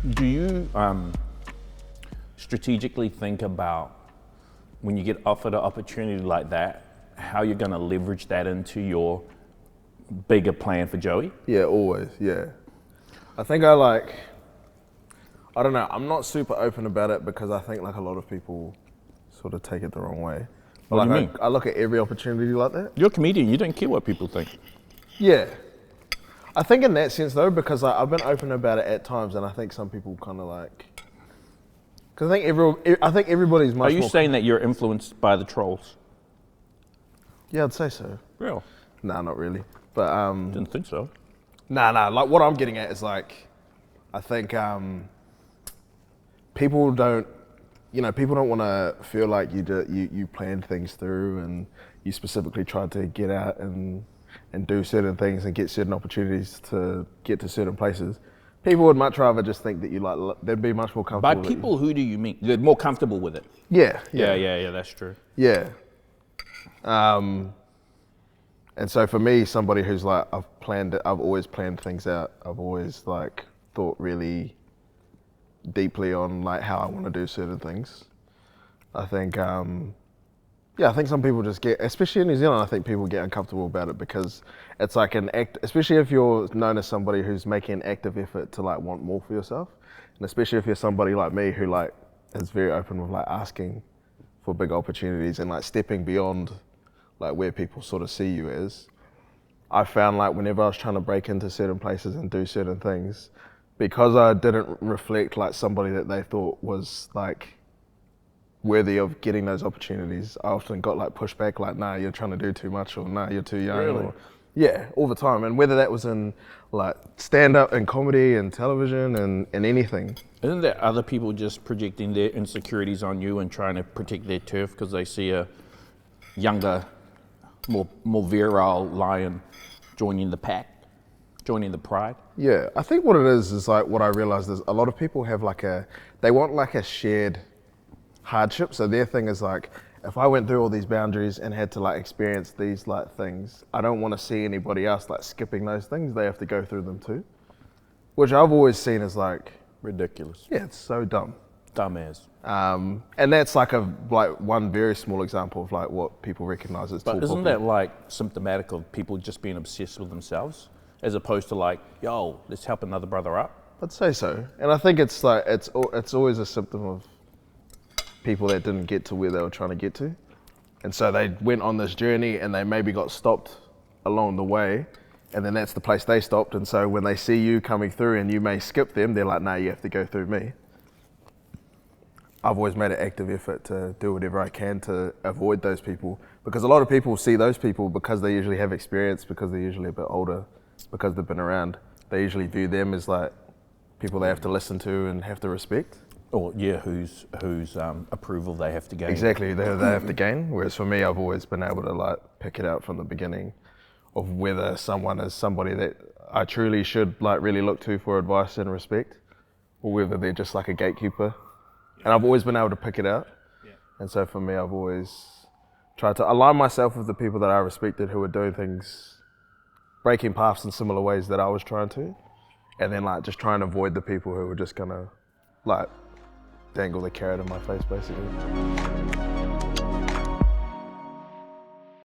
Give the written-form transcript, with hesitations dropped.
Do you strategically think about when you get offered an opportunity like that, how you're going to leverage that into your bigger plan for Joey? Yeah, always, yeah. I think I don't know, I'm not super open about it because I think like a lot of people sort of take it the wrong way. But What do you mean? I look at every opportunity like that. You're a comedian, you don't care what people think. Yeah. I think in that sense though, because I've been open about it at times and I think some people kind of like, because I think everybody's much Are you more... saying that you're influenced by the trolls? Yeah, I'd say so. Real? Nah, not really. But Didn't think so. Nah, like what I'm getting at is like, I think people don't want to feel like you planned things through and you specifically tried to get out and do certain things and get certain opportunities to get to certain places. People would much rather just think that they'd be much more comfortable. By people, who do you mean? They're more comfortable with it. Yeah, that's true. Yeah. And so for me, somebody who's like, I've always planned things out. I've always like thought really deeply on like how I want to do certain things. I think, I think some people just get, especially in New Zealand, I think people get uncomfortable about it because it's like an act, especially if you're known as somebody who's making an active effort to like want more for yourself. And especially if you're somebody like me who like is very open with like asking for big opportunities and like stepping beyond like where people sort of see you as. I found like whenever I was trying to break into certain places and do certain things, because I didn't reflect like somebody that they thought was like worthy of getting those opportunities, I often got like pushback like, nah, you're trying to do too much, or nah, you're too young. Really? Or, yeah, all the time. And whether that was in like stand-up and comedy and television and anything. Isn't there other people just projecting their insecurities on you and trying to protect their turf because they see a younger, more virile lion joining the pack, joining the pride? Yeah, I think what it is like what I realized is a lot of people have they want like a shared hardship. So their thing is like, if I went through all these boundaries and had to like experience these like things, I don't want to see anybody else like skipping those things. They have to go through them too, which I've always seen as like ridiculous. Yeah, it's so dumb. Dumbass. And that's like one very small example of like what people recognize as. But isn't that like symptomatic of people just being obsessed with themselves, as opposed to like, yo, let's help another brother up? I'd say so, and I think it's like it's always a symptom of people that didn't get to where they were trying to get to. And so they went on this journey and they maybe got stopped along the way, and then that's the place they stopped. And so when they see you coming through and you may skip them, they're like, nah, you have to go through me. I've always made an active effort to do whatever I can to avoid those people, because a lot of people see those people because they usually have experience, because they're usually a bit older, because they've been around. They usually view them as like people they have to listen to and have to respect. Or yeah, whose approval they have to gain. Exactly, they have to gain. Whereas for me, I've always been able to like pick it out from the beginning of whether someone is somebody that I truly should like really look to for advice and respect, or whether they're just like a gatekeeper. And I've always been able to pick it out. Yeah. And so for me, I've always tried to align myself with the people that I respected who were doing things, breaking paths in similar ways that I was trying to, and then like just trying to avoid the people who were just gonna like dangle the carrot in my face, basically.